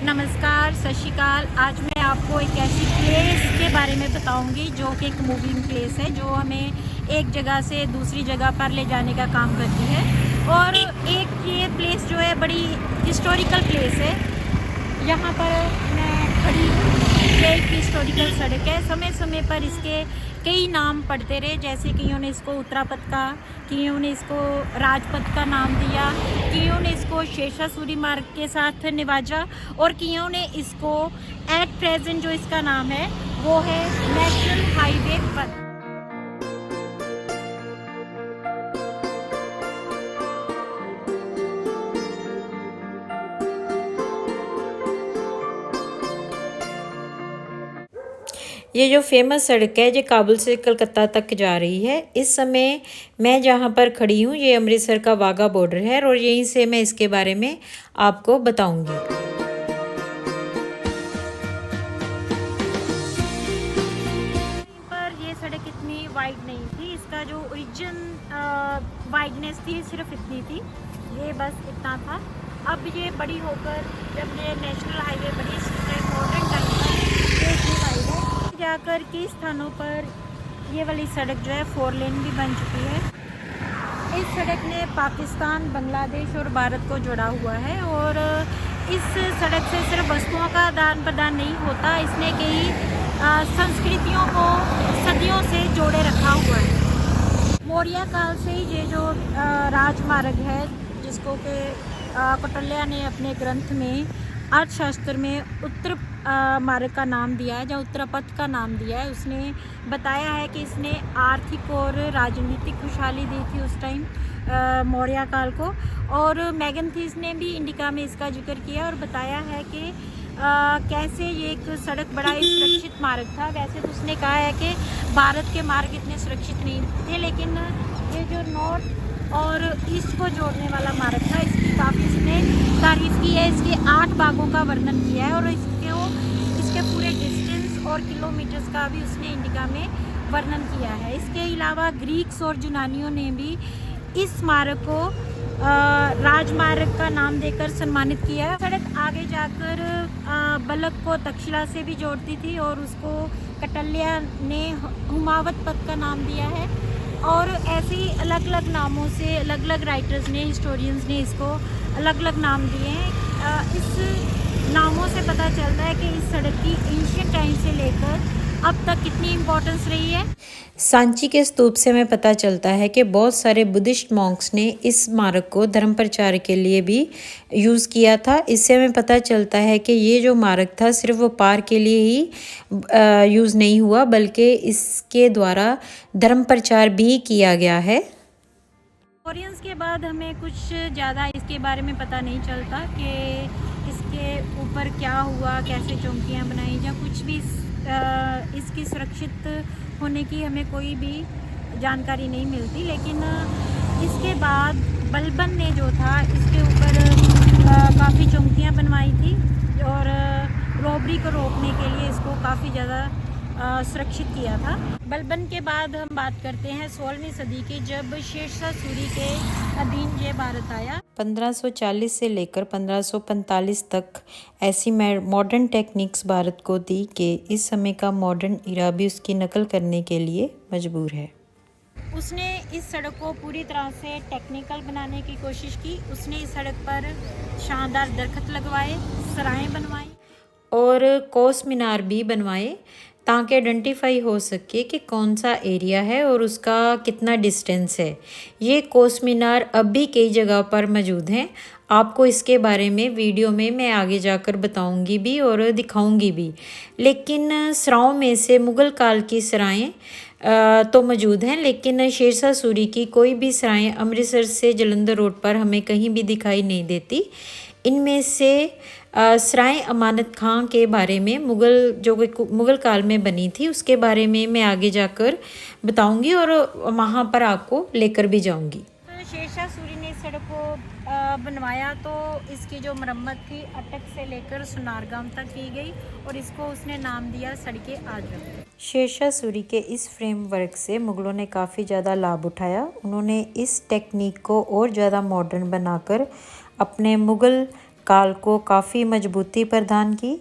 नमस्कार, सत श्री अकाल। आज मैं आपको एक ऐसी प्लेस के बारे में बताऊंगी जो कि एक मूविंग प्लेस है, जो हमें एक जगह से दूसरी जगह पर ले जाने का काम करती है। और एक ये प्लेस जो है बड़ी हिस्टोरिकल प्लेस है। यहाँ पर मैं खड़ी हूँ। ये एक हिस्टोरिकल सड़क है। समय समय पर इसके कई नाम पढ़ते रहे, जैसे कईयों ने इसको उत्तरापथ का, कईयों ने इसको राजपथ का नाम दिया, कईयों ने इसको शेरशाह सूरी मार्ग के साथ निवाजा और कईयों ने इसको एट प्रेजेंट जो इसका नाम है वो है नेशनल हाईवे पथ। ये जो फेमस सड़क है, ये काबुल से कलकत्ता तक जा रही है। इस समय मैं जहाँ पर खड़ी हूँ ये अमृतसर का वाघा बॉर्डर है और यहीं से मैं इसके बारे में आपको बताऊँगी। पर ये सड़क इतनी वाइड नहीं थी। इसका जो ओरिजिन वाइडनेस थी सिर्फ इतनी थी, ये बस इतना था। अब ये बड़ी होकर जब ये नेशनल हाईवे बनी मॉडर्न टाइम पर ये इतनी वाइड है। जाकर कई स्थानों पर ये वाली सड़क जो है 4 लेन भी बन चुकी है। इस सड़क ने पाकिस्तान, बांग्लादेश और भारत को जोड़ा हुआ है और इस सड़क से सिर्फ वस्तुओं का आदान प्रदान नहीं होता, इसने कई संस्कृतियों को सदियों से जोड़े रखा हुआ है। मौर्य काल से ही ये जो राजमार्ग है, जिसको कि कौटिल्य ने अपने ग्रंथ में अर्थशास्त्र में उत्तर मार्ग का नाम दिया है या उत्तरापथ का नाम दिया है। उसने बताया है कि इसने आर्थिक और राजनीतिक खुशहाली दी थी उस टाइम मौर्य काल को। और मैगनथीस ने भी इंडिका में इसका जिक्र किया और बताया है कि कैसे ये एक सड़क बड़ा ही सुरक्षित मार्ग था। वैसे तो उसने कहा है कि भारत के मार्ग इतने सुरक्षित नहीं थे, लेकिन ये जो नॉर्थ और ईस्ट को जोड़ने वाला मार्ग था, इसकी काफ़ी इसने तारीफ की है। इसके 8 भागों का वर्णन किया है और इसके पूरे डिस्टेंस और किलोमीटर्स का भी उसने इंडिका में वर्णन किया है। इसके अलावा ग्रीक्स और यूनानियों ने भी इस मार्ग को राजमार्ग का नाम देकर सम्मानित किया है। सड़क आगे जाकर बलक को तक्षशिला से भी जोड़ती थी और उसको कौटिल्य ने हुमावत पथ का नाम दिया है। और ऐसे ही अलग अलग नामों से अलग अलग राइटर्स ने, हिस्टोरियंस ने इसको अलग अलग नाम दिए हैं। इस नामों से पता चलता है कि इस सड़क की एंशिएंट टाइम से लेकर अब तक कितनी इम्पोर्टेंस रही है। सांची के स्तूप से हमें पता चलता है कि बहुत सारे बुद्धिस्ट मॉन्क्स ने इस मार्ग को धर्म प्रचार के लिए भी यूज़ किया था। इससे हमें पता चलता है कि ये जो मार्ग था सिर्फ व्यापार के लिए ही यूज़ नहीं हुआ, बल्कि इसके द्वारा धर्म प्रचार भी किया गया है। हिस्टोरियंस के बाद हमें कुछ ज़्यादा इसके बारे में पता नहीं चलता कि इसके ऊपर क्या हुआ, कैसे चौकियाँ बनाई या कुछ भी इसकी सुरक्षित होने की हमें कोई भी जानकारी नहीं मिलती। लेकिन इसके बाद बलबन ने जो था इसके ऊपर काफ़ी चौकियाँ बनवाई थी और रॉबरी को रोकने के लिए इसको काफ़ी ज़्यादा सुरक्षित किया था। बलबन के बाद हम बात करते हैं 16वीं सदी की, जब शेरशाह सूरी के अधीन ये भारत आया। 1540 से लेकर 1545 तक ऐसी मॉडर्न टेक्निक्स भारत को दी कि इस समय का मॉडर्न इरा भी उसकी नकल करने के लिए मजबूर है। उसने इस सड़क को पूरी तरह से टेक्निकल बनाने की कोशिश की। उसने इस सड़क पर शानदार दरख्त लगवाए, सराहें बनवाई और कोस मीनार भी बनवाए, ताकि आइडेंटिफाई हो सके कि कौन सा एरिया है और उसका कितना डिस्टेंस है। ये कोस मीनार अब भी कई जगह पर मौजूद हैं। आपको इसके बारे में वीडियो में मैं आगे जाकर बताऊंगी भी और दिखाऊंगी भी। लेकिन सरायों में से मुग़ल काल की सराएं तो मौजूद हैं, लेकिन शेरशाह सूरी की कोई भी सराएं अमृतसर से जलंधर रोड पर हमें कहीं भी दिखाई नहीं देती। इनमें से सराय अमानत खां के बारे में मुग़ल काल में बनी थी, उसके बारे में मैं आगे जाकर बताऊंगी और वहाँ पर आपको लेकर भी जाऊंगी। शेरशाह सूरी ने इस सड़क को बनवाया तो इसकी जो मरम्मत थी अटक से लेकर सुनारगाम तक की गई और इसको उसने नाम दिया सड़के आजम। शेरशाह सूरी के इस फ्रेमवर्क से मुग़लों ने काफ़ी ज़्यादा लाभ उठाया। उन्होंने इस टेक्निक को और ज़्यादा मॉडर्न बनाकर अपने मुग़ल काल को काफ़ी मजबूती प्रदान की।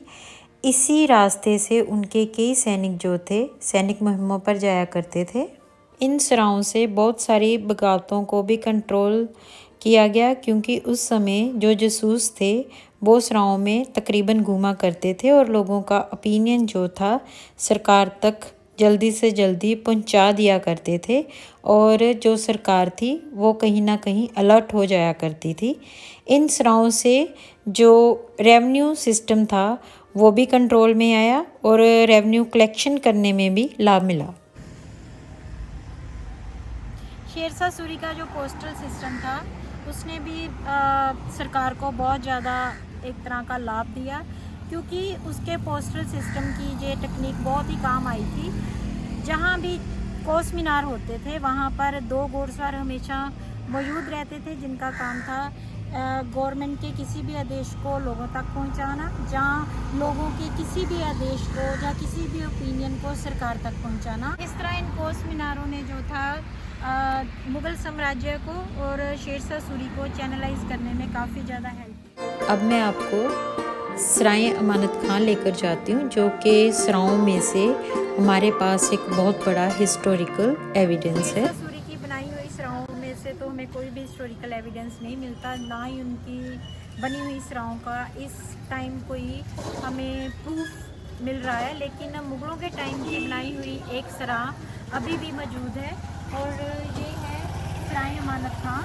इसी रास्ते से उनके कई सैनिक जो थे सैनिक मुहिमों पर जाया करते थे। इन सराहों से बहुत सारी बगावतों को भी कंट्रोल किया गया, क्योंकि उस समय जो जासूस थे वो सराहों में तकरीबन घूमा करते थे और लोगों का ओपिनियन जो था सरकार तक जल्दी से जल्दी पहुंचा दिया करते थे, और जो सरकार थी वो कहीं ना कहीं अलर्ट हो जाया करती थी। इन सराहों से जो रेवेन्यू सिस्टम था वो भी कंट्रोल में आया और रेवेन्यू कलेक्शन करने में भी लाभ मिला। शेरशाह सूरी का जो पोस्टल सिस्टम था उसने भी सरकार को बहुत ज़्यादा एक तरह का लाभ दिया, क्योंकि उसके पोस्टल सिस्टम की ये टेक्निक बहुत ही काम आई थी। जहाँ भी कोस मीनार होते थे वहाँ पर 2 घोड़सवार हमेशा मौजूद रहते थे, जिनका काम था गवर्नमेंट के किसी भी आदेश को लोगों तक पहुँचाना, जहाँ लोगों के किसी भी आदेश को या किसी भी ओपिनियन को सरकार तक पहुँचाना। इस तरह इन कोस मीनारों ने जो था मुग़ल साम्राज्य को और शेरशाह सूरी को चैनलाइज करने में काफ़ी ज़्यादा हेल्प। अब मैं आपको सराय अमानत खां लेकर जाती हूँ, जो कि सरायों में से हमारे पास एक बहुत बड़ा हिस्टोरिकल एविडेंस है। शेरशाह सूरी की बनाई हुई सरायों में से तो हमें कोई भी हिस्टोरिकल एविडेंस नहीं मिलता, ना ही उनकी बनी हुई सरायों का इस टाइम कोई हमें प्रूफ मिल रहा है। लेकिन मुग़लों के टाइम की बनाई हुई एक सराय अभी भी मौजूद है, और ये है सराय अमानत खां,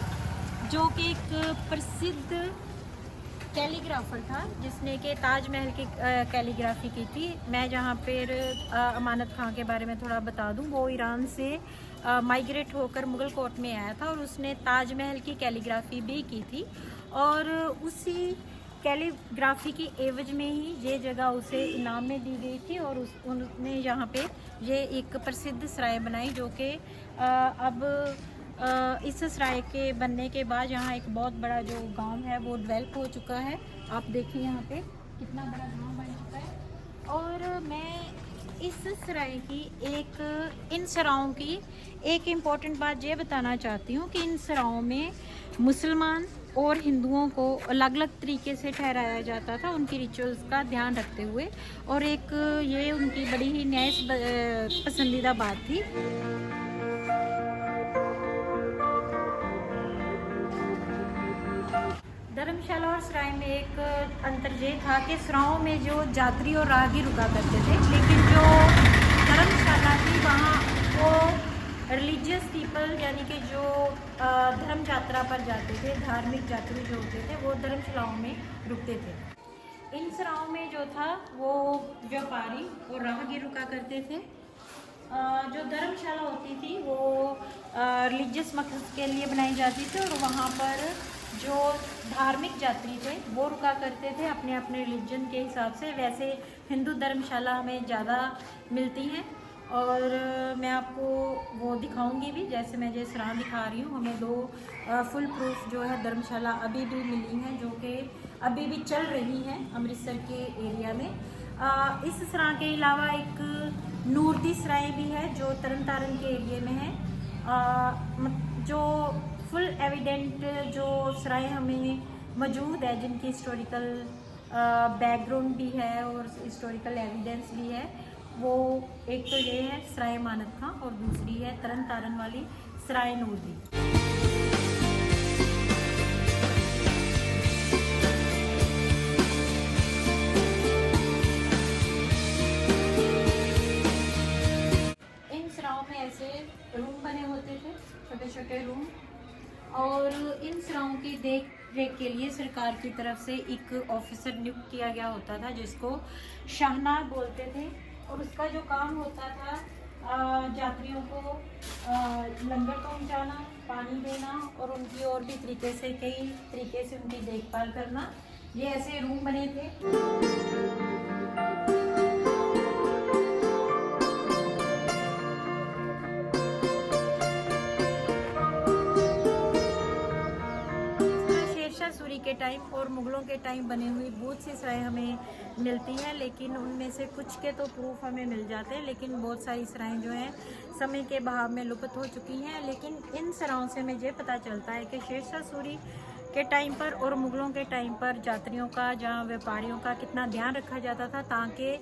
जो कि एक प्रसिद्ध कैलीग्राफर था जिसने कि ताजमहल की कैलीग्राफी की थी। मैं जहाँ पर अमानत खां के बारे में थोड़ा बता दूँ, वो ईरान से माइग्रेट होकर मुग़ल कोर्ट में आया था और उसने ताजमहल की कैलीग्राफी भी की थी, और उसी कैलीग्राफी की एवज में ही ये जगह उसे इनाम में दी गई थी, और उन्होंने यहाँ पे ये एक प्रसिद्ध सराय बनाई, जो कि अब इस सराय के बनने के बाद यहाँ एक बहुत बड़ा जो गांव है वो डेवलप हो चुका है। आप देखिए यहाँ पे कितना बड़ा गांव बन चुका है। और मैं इस सराय की इन सरायों की एक इम्पॉर्टेंट बात ये बताना चाहती हूँ कि इन सरायों में मुसलमान और हिंदुओं को अलग अलग तरीके से ठहराया जाता था, उनकी रिचुअल्स का ध्यान रखते हुए, और एक ये उनकी बड़ी ही न्याय पसंदीदा बात थी। धर्मशाला और सराय में एक अंतर ये था कि सरायों में जो यात्री और राहगीर रुका करते थे, लेकिन जो धर्मशाला थी वहाँ वो रिलीजियस पीपल यानी कि जो धर्म यात्रा पर जाते थे, धार्मिक यात्री जो होते थे वो धर्मशालाओं में रुकते थे। इन सरायों में जो था वो व्यापारी और राहगीर रुका करते थे। जो धर्मशाला होती थी वो रिलीजियस मकसद के लिए बनाई जाती थी, और वहाँ पर जो धार्मिक यात्री थे वो रुका करते थे अपने अपने रिलीजन के हिसाब से। वैसे हिंदू धर्मशाला हमें ज़्यादा मिलती हैं, और मैं आपको वो दिखाऊंगी भी, जैसे मैं जो सराय दिखा रही हूँ। हमें 2 फुल प्रूफ जो है धर्मशाला अभी भी मिली हैं, जो कि अभी भी चल रही हैं अमृतसर के एरिया में। इस सराय के अलावा एक नूरदी सराय भी है जो तरन तारण के एरिया में है। जो फुल एविडेंट जो सराय हमें मौजूद है, जिनकी हिस्टोरिकल बैकग्राउंड भी है और हिस्टोरिकल एविडेंस भी है, वो एक तो ये है सराय अमानत खां और दूसरी है तरन तारण वाली सराय नूरदी। इन सरायों में ऐसे रूम बने होते थे, छोटे छोटे रूम, और इन सरायों की देख रेख के लिए सरकार की तरफ से एक ऑफिसर नियुक्त किया गया होता था, जिसको शाहनार बोलते थे, और उसका जो काम होता था यात्रियों को लंगर पहुंचाना, पानी देना, और उनकी और भी तरीके से कई तरीके से उनकी देखभाल करना। ये ऐसे रूम बने थे। सूरी के टाइम और मुग़लों के टाइम बनी हुई बहुत सी सराय हमें मिलती हैं, लेकिन उनमें से कुछ के तो प्रूफ हमें मिल जाते हैं, लेकिन बहुत सारी सराय जो हैं समय के बहाव में लुप्त हो चुकी हैं। लेकिन इन सरायों से हमें ये पता चलता है कि शेरशाह सूरी के टाइम पर और मुग़लों के टाइम पर यात्रियों का, जहाँ व्यापारियों का कितना ध्यान रखा जाता था ताकि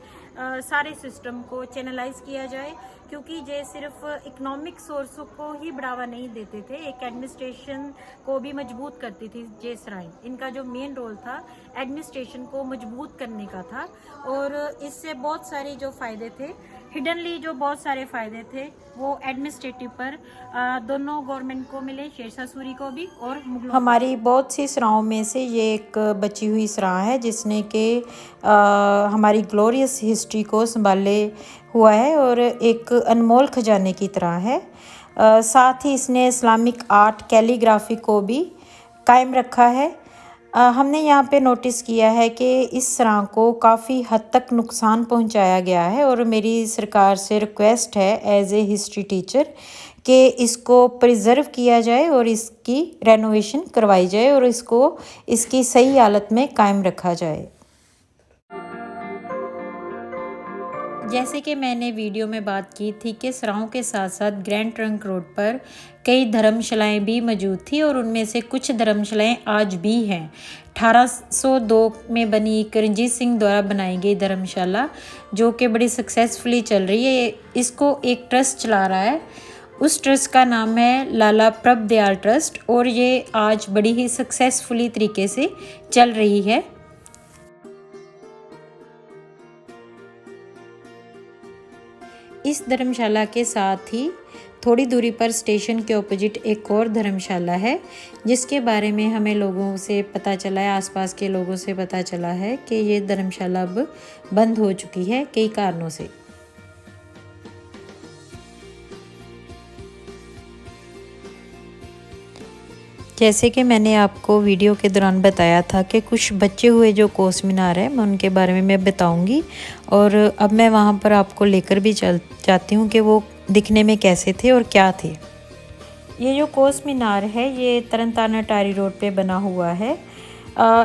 सारे सिस्टम को चैनलाइज किया जाए, क्योंकि ये सिर्फ इकोनॉमिक सोर्सों को ही बढ़ावा नहीं देते थे, एक एडमिनिस्ट्रेशन को भी मजबूत करती थी ये सराय। इनका जो मेन रोल था एडमिनिस्ट्रेशन को मजबूत करने का था, और इससे बहुत सारे जो फ़ायदे थे, हिडनली जो बहुत सारे फ़ायदे थे वो एडमिनिस्ट्रेटिव पर दोनों गवर्नमेंट को मिले, शेरशाह सूरी को भी और मुगलों। हमारी बहुत सी सराहों में से ये एक बची हुई सराह है जिसने कि हमारी ग्लोरियस हिस्ट्री को संभाले हुआ है और एक अनमोल खजाने की तरह है। साथ ही इसने इस्लामिक आर्ट कैलीग्राफी को भी कायम रखा है। हमने यहाँ पे नोटिस किया है कि इस सराह को काफ़ी हद तक नुकसान पहुँचाया गया है, और मेरी सरकार से रिक्वेस्ट है एज ए हिस्ट्री टीचर कि इसको प्रिजर्व किया जाए और इसकी रेनोवेशन करवाई जाए और इसको इसकी सही हालत में कायम रखा जाए। जैसे कि मैंने वीडियो में बात की थी कि सराहों के साथ साथ ग्रैंड ट्रंक रोड पर कई धर्मशालाएं भी मौजूद थी, और उनमें से कुछ धर्मशालाएं आज भी हैं। 1802 में बनी एक रणजीत सिंह द्वारा बनाई गई धर्मशाला जो कि बड़ी सक्सेसफुली चल रही है, इसको एक ट्रस्ट चला रहा है। उस ट्रस्ट का नाम है लाला प्रभ दयाल ट्रस्ट, और ये आज बड़ी ही सक्सेसफुली तरीके से चल रही है। इस धर्मशाला के साथ ही थोड़ी दूरी पर स्टेशन के ऑपोजिट एक और धर्मशाला है, जिसके बारे में हमें लोगों से पता चला है, आसपास के लोगों से पता चला है कि ये धर्मशाला अब बंद हो चुकी है कई कारणों से। जैसे कि मैंने आपको वीडियो के दौरान बताया था कि कुछ बचे हुए जो कोस मीनार है मैं उनके बारे में मैं बताऊंगी, और अब मैं वहां पर आपको लेकर भी जाती हूं कि वो दिखने में कैसे थे और क्या थे। ये जो कोस मीनार है ये तरनतारन अटारी रोड पे बना हुआ है।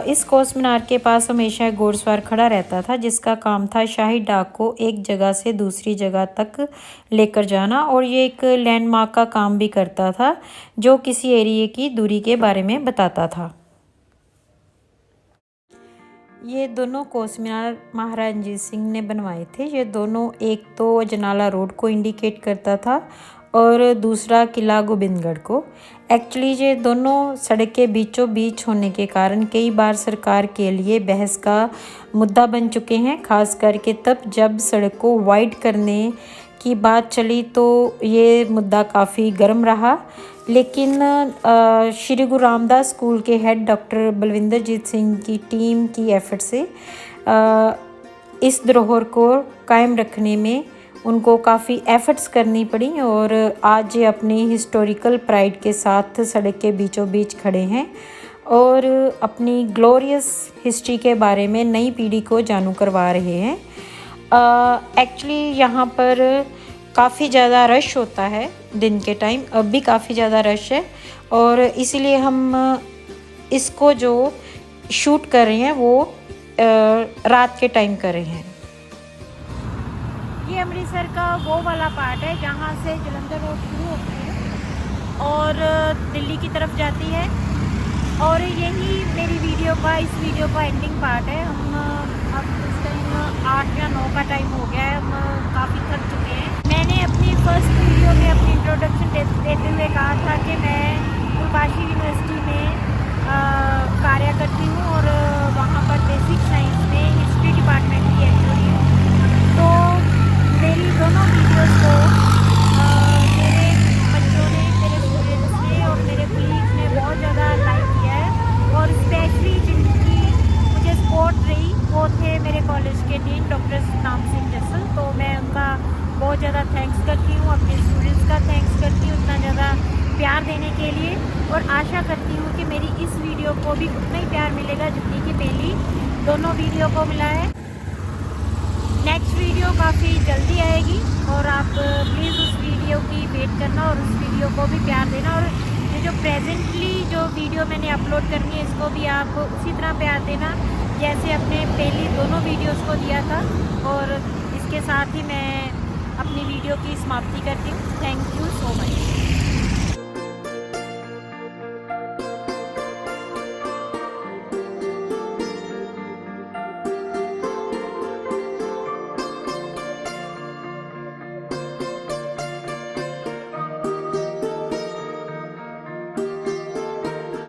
इस कोस मीनार के पास हमेशा एक घोड़सवार खड़ा रहता था जिसका काम था शाही डाक को एक जगह से दूसरी जगह तक लेकर जाना, और ये एक लैंडमार्क का काम भी करता था जो किसी एरिया की दूरी के बारे में बताता था। ये दोनों कोस मीनार महाराजा रणजीत सिंह ने बनवाए थे। ये दोनों, एक तो अजनाला रोड को इंडिकेट करता था और दूसरा किला गोबिंदगढ़ को। एक्चुअली ये दोनों सड़क के बीचों बीच होने के कारण कई बार सरकार के लिए बहस का मुद्दा बन चुके हैं, खास करके तब जब सड़क को वाइड करने की बात चली तो ये मुद्दा काफ़ी गर्म रहा। लेकिन श्री गुरु रामदास स्कूल के हेड डॉक्टर बलविंदरजीत सिंह की टीम की एफर्ट से इस धरोहर को कायम रखने में उनको काफ़ी एफर्ट्स करनी पड़ी, और आज ये अपनी हिस्टोरिकल प्राइड के साथ सड़क के बीचों बीच खड़े हैं और अपनी ग्लोरियस हिस्ट्री के बारे में नई पीढ़ी को जानू करवा रहे हैं। एक्चुअली यहाँ पर काफ़ी ज़्यादा रश होता है दिन के टाइम, अब भी काफ़ी ज़्यादा रश है, और इसीलिए हम इसको जो शूट कर रहे हैं वो रात के टाइम कर रहे हैं। ये अमृतसर का वो वाला पार्ट है जहाँ से जलंधर रोड शुरू होती है और दिल्ली की तरफ जाती है, और यही मेरी वीडियो का, इस वीडियो का एंडिंग पार्ट है। हम अब इस टाइम 8 या 9 का टाइम हो गया है, हम काफ़ी थक चुके हैं। मैंने अपनी फर्स्ट वीडियो में अपनी इंट्रोडक्शन देते हुए कहा था कि मैं कुलकाशी यूनिवर्सिटी में कार्य करती हूँ और वहाँ पर बेसिक साइंस में हिस्ट्री डिपार्टमेंट की एक्चुअली हूँ। तो मेरी दोनों वीडियोस को मेरे बच्चों ने, मेरे स्टूडेंट्स ने और मेरे कलीग्स ने बहुत ज़्यादा लाइक किया है, और स्पेशली जिनकी मुझे सपोर्ट रही वो थे मेरे कॉलेज के डीन डॉक्टर सतनाम सिंह जसल। तो मैं उनका बहुत ज़्यादा थैंक्स करती हूँ, अपने स्टूडेंट्स का थैंक्स करती हूँ इतना ज़्यादा प्यार देने के लिए, और आशा करती हूँ कि मेरी इस वीडियो को भी उतना ही प्यार मिलेगा जितनी कि पहली दोनों वीडियो को मिला है। नेक्स्ट वीडियो काफ़ी जल्दी आएगी और आप प्लीज़ उस वीडियो की वेट करना और उस वीडियो को भी प्यार देना, और ये जो प्रेजेंटली जो वीडियो मैंने अपलोड करनी है इसको भी आप उसी तरह प्यार देना जैसे अपने पहली दोनों वीडियोस को दिया था। और इसके साथ ही मैं अपनी वीडियो की समाप्ति करती हूँ। Thank you so much.